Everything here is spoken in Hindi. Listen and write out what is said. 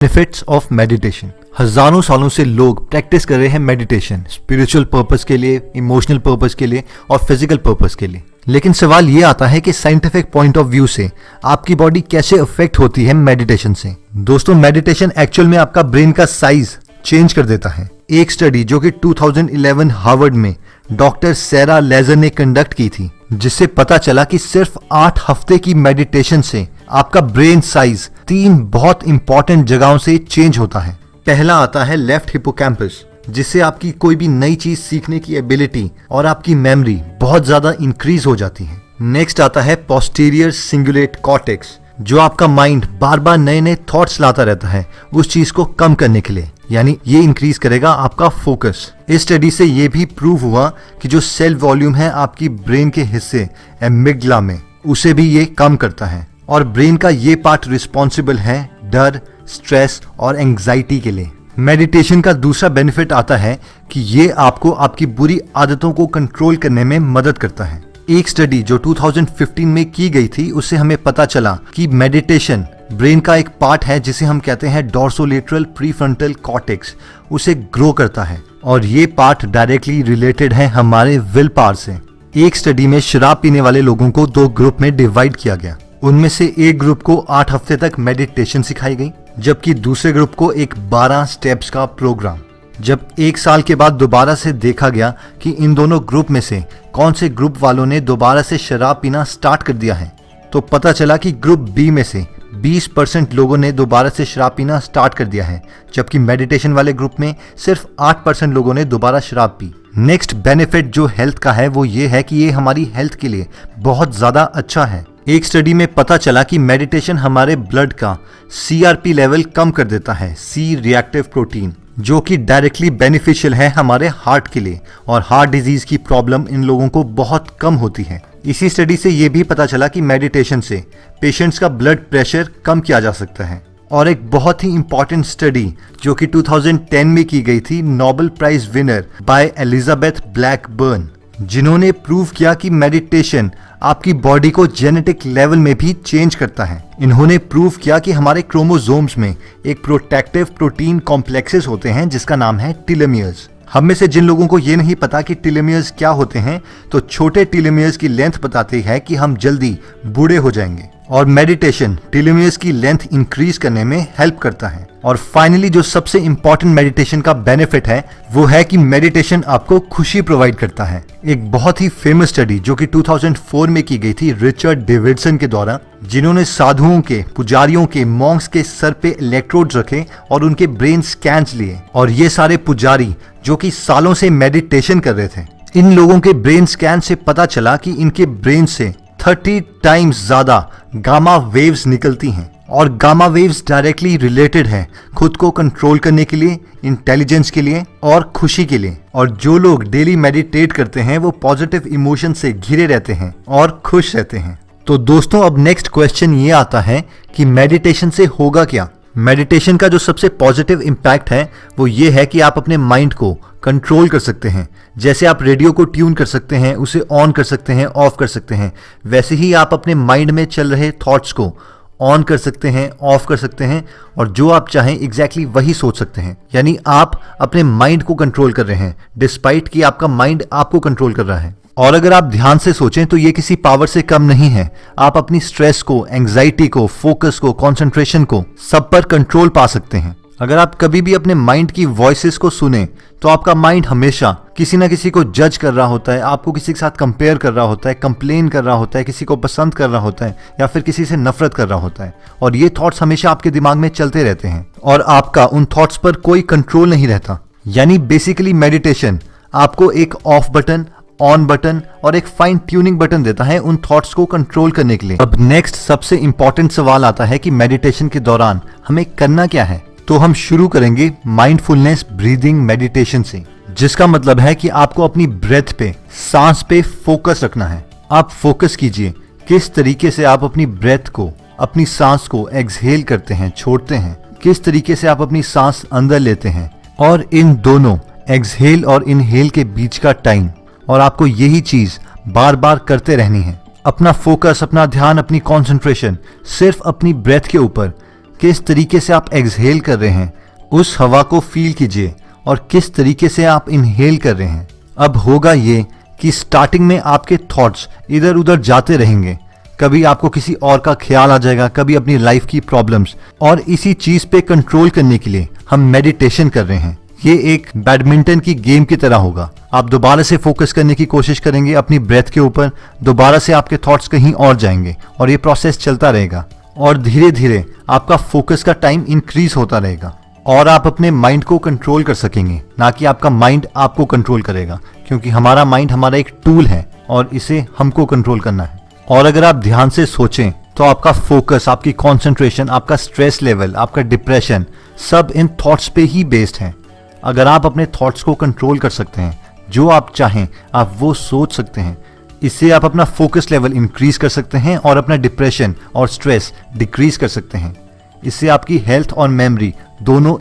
Benefits of meditation. हजारों सालों से लोग प्रैक्टिस कर रहे हैं मेडिटेशन, स्पिरिचुअल पर्पस के लिए, इमोशनल पर्पस के लिए और फिजिकल पर्पस के लिए। लेकिन सवाल ये आता है कि साइंटिफिक पॉइंट ऑफ व्यू से आपकी बॉडी कैसे अफेक्ट होती है मेडिटेशन से। दोस्तों, मेडिटेशन एक्चुअल में आपका ब्रेन का साइज चेंज कर देता है। एक स्टडी जो कि 2011 हार्वर्ड में डॉक्टर सैरा लेजर ने कंडक्ट की थी, जिससे पता चला कि सिर्फ 8 हफ्ते की मेडिटेशन से आपका ब्रेन साइज 3 बहुत इंपॉर्टेंट जगहों से चेंज होता है। पहला आता है लेफ्ट हिपोकैम्पस, जिससे आपकी कोई भी नई चीज सीखने की एबिलिटी और आपकी मेमोरी बहुत ज्यादा इंक्रीज हो जाती है। नेक्स्ट आता है पोस्टीरियर सिंगुलेट कॉर्टेक्स, जो आपका माइंड बार बार नए नए थॉट्स लाता रहता है उस चीज को कम करने के लिए, यानी ये इंक्रीज करेगा आपका फोकस। इस स्टडी से ये भी प्रूव हुआ कि जो सेल वॉल्यूम है आपकी ब्रेन के हिस्से एमिग्डला में, उसे भी ये कम करता है। और ब्रेन का ये पार्ट रिस्पॉन्सिबल है डर, स्ट्रेस और एंग्जाइटी के लिए। मेडिटेशन का दूसरा बेनिफिट आता है कि ये आपको आपकी बुरी आदतों को कंट्रोल करने में मदद करता है। एक स्टडी जो 2015 में की गई थी, उससे हमें पता चला कि मेडिटेशन ब्रेन का एक पार्ट है जिसे हम कहते हैं डोर्सोलेटरल प्रीफ्रंटल कॉर्टेक्स, उसे ग्रो करता है और ये पार्ट डायरेक्टली रिलेटेड है हमारे विल पावर से। एक स्टडी में शराब पीने वाले लोगों को 2 ग्रुप में डिवाइड किया गया। उनमें से एक ग्रुप को 8 हफ्ते तक मेडिटेशन सिखाई गई, जबकि दूसरे ग्रुप को एक 12 स्टेप्स का प्रोग्राम। जब 1 साल के बाद दोबारा से देखा गया कि इन दोनों ग्रुप में से कौन से ग्रुप वालों ने दोबारा से शराब पीना स्टार्ट कर दिया है, तो पता चला कि ग्रुप बी में से 20% लोगों ने दोबारा से शराब पीना स्टार्ट कर दिया है, जबकि मेडिटेशन वाले ग्रुप में सिर्फ 8% लोगों ने दोबारा शराब पी। नेक्स्ट बेनिफिट जो हेल्थ का है वो ये है कि ये हमारी हेल्थ के लिए बहुत ज्यादा अच्छा है। एक स्टडी में पता चला कि मेडिटेशन हमारे ब्लड का CRP लेवल कम कर देता है, सी रिएक्टिव प्रोटीन, जो कि डायरेक्टली बेनिफिशियल है हमारे हार्ट के लिए, और हार्ट डिजीज की प्रॉब्लम इन लोगों को बहुत कम होती है। इसी स्टडी से ये भी पता चला कि मेडिटेशन से पेशेंट्स का ब्लड प्रेशर कम किया जा सकता है। और एक बहुत ही इंपॉर्टेंट स्टडी जो कि 2010 में की गई थी, Nobel prize winner by Elizabeth Blackburn, जिन्होंने प्रूव किया कि मेडिटेशन आपकी बॉडी को जेनेटिक लेवल में भी चेंज करता है। इन्होंने प्रूव किया कि हमारे क्रोमोसोम्स में एक प्रोटेक्टिव प्रोटीन कॉम्प्लेक्सेस होते हैं जिसका नाम है टेलोमियर्स। हम में से जिन लोगों को ये नहीं पता कि टेलोमियर्स क्या होते हैं, तो छोटे टेलोमियर्स की लेंथ बताती है कि हम जल्दी बूढ़े हो जाएंगे, और मेडिटेशन टेलोमियर्स की लेंथ इंक्रीज करने में हेल्प करता है। और फाइनली जो सबसे इंपॉर्टेंट मेडिटेशन का बेनिफिट है वो है कि मेडिटेशन आपको खुशी प्रोवाइड करता है। एक बहुत ही फेमस स्टडी जो कि 2004 में की गई थी रिचर्ड डेविडसन के द्वारा, जिन्होंने साधुओं के, पुजारियों के, मॉन्क्स के सर पे इलेक्ट्रोड्स रखे और उनके ब्रेन स्कैन्स लिए, और ये सारे पुजारी जो कि सालों से मेडिटेशन कर रहे थे, इन लोगों के ब्रेन स्कैन से पता चला कि इनके ब्रेन से 30 टाइम्स ज्यादा गामा वेव्स निकलती हैं, और गामा वेव्स डायरेक्टली रिलेटेड है खुद को कंट्रोल करने के लिए, इंटेलिजेंस के लिए और खुशी के लिए। और जो लोग डेली मेडिटेट करते हैं वो पॉजिटिव इमोशन से घिरे रहते हैं और खुश रहते हैं। तो दोस्तों, अब नेक्स्ट क्वेश्चन ये आता है कि मेडिटेशन से होगा क्या। मेडिटेशन का जो सबसे पॉजिटिव इम्पैक्ट है वो ये है कि आप अपने माइंड को कंट्रोल कर सकते हैं। जैसे आप रेडियो को ट्यून कर सकते हैं, उसे ऑन कर सकते हैं, ऑफ कर सकते हैं, वैसे ही आप अपने माइंड में चल रहे थॉट्स को ऑन कर सकते हैं, ऑफ कर सकते हैं, और जो आप चाहें एग्जैक्टली वही सोच सकते हैं। यानी आप अपने माइंड को कंट्रोल कर रहे हैं डिस्पाइट कि आपका माइंड आपको कंट्रोल कर रहा है। और अगर आप ध्यान से सोचें तो ये किसी पावर से कम नहीं है। आप अपनी स्ट्रेस को, एंग्जाइटी को, फोकस को, कंसंट्रेशन को, सब पर कंट्रोल पा सकते हैं। अगर आप कभी भी अपने माइंड की वॉइसेस को सुने तो आपका माइंड हमेशा किसी ना किसी को जज कर रहा होता है, आपको किसी के साथ कंपेयर कर रहा होता है, कंप्लेन कर रहा होता है, किसी को पसंद कर रहा होता है, या फिर किसी से नफरत कर रहा होता है। और ये थॉट्स हमेशा आपके दिमाग में चलते रहते हैं और आपका उन थॉट्स पर कोई कंट्रोल नहीं रहता। यानी बेसिकली मेडिटेशन आपको एक ऑफ बटन, ऑन बटन और एक फाइन ट्यूनिंग बटन देता है उन थॉट्स को कंट्रोल करने के लिए। अब नेक्स्ट सबसे इंपॉर्टेंट सवाल आता है कि मेडिटेशन के दौरान हमें करना क्या है। तो हम शुरू करेंगे माइंडफुलनेस ब्रीदिंग मेडिटेशन से, जिसका मतलब है कि आपको अपनी ब्रेथ पे, सांस पे फोकस रखना है। आप फोकस कीजिए किस तरीके से आप अपनी ब्रेथ को, अपनी सांस को एक्सहेल करते हैं, छोड़ते हैं, किस तरीके से आप अपनी सांस अंदर लेते हैं, और इन दोनों एक्सहेल और इनहेल के बीच का टाइम। और आपको यही चीज बार बार करते रहनी है। अपना फोकस, अपना ध्यान, अपनी कंसंट्रेशन सिर्फ अपनी ब्रेथ के ऊपर किस तरीके से आप एक्सहेल कर रहे हैं उस हवा को फील कीजिए और किस तरीके से आप इनहेल कर रहे हैं। अब होगा ये कि स्टार्टिंग में आपके थॉट्स इधर उधर जाते रहेंगे, कभी आपको किसी और का ख्याल आ जाएगा, कभी अपनी लाइफ की प्रॉब्लम्स, और इसी चीज पे कंट्रोल करने के लिए हम मेडिटेशन कर रहे हैं। ये एक बैडमिंटन की गेम की तरह होगा। आप दोबारा से फोकस करने की कोशिश करेंगे अपनी ब्रेथ के ऊपर, दोबारा से आपके थॉट्स कहीं और जाएंगे और ये प्रोसेस चलता रहेगा और धीरे धीरे आपका फोकस का टाइम इंक्रीज होता रहेगा और आप अपने माइंड को कंट्रोल कर सकेंगे, ना कि आपका माइंड आपको कंट्रोल करेगा, क्योंकि हमारा माइंड हमारा एक टूल है और इसे हमको कंट्रोल करना है। और अगर आप ध्यान से सोचें तो आपका फोकस, आपकी कंसंट्रेशन, आपका स्ट्रेस लेवल, आपका डिप्रेशन सब इन थॉट्स पे ही बेस्ड है। अगर आप अपने थॉट्स को कंट्रोल कर सकते हैं, जो आप चाहें आप वो सोच सकते हैं, इससे आप अपना फोकस लेवल इंक्रीज कर सकते हैं और अपना डिप्रेशन और स्ट्रेस डिक्रीज कर सकते हैं। इससे आपकी हेल्थ और मेमोरी दोनों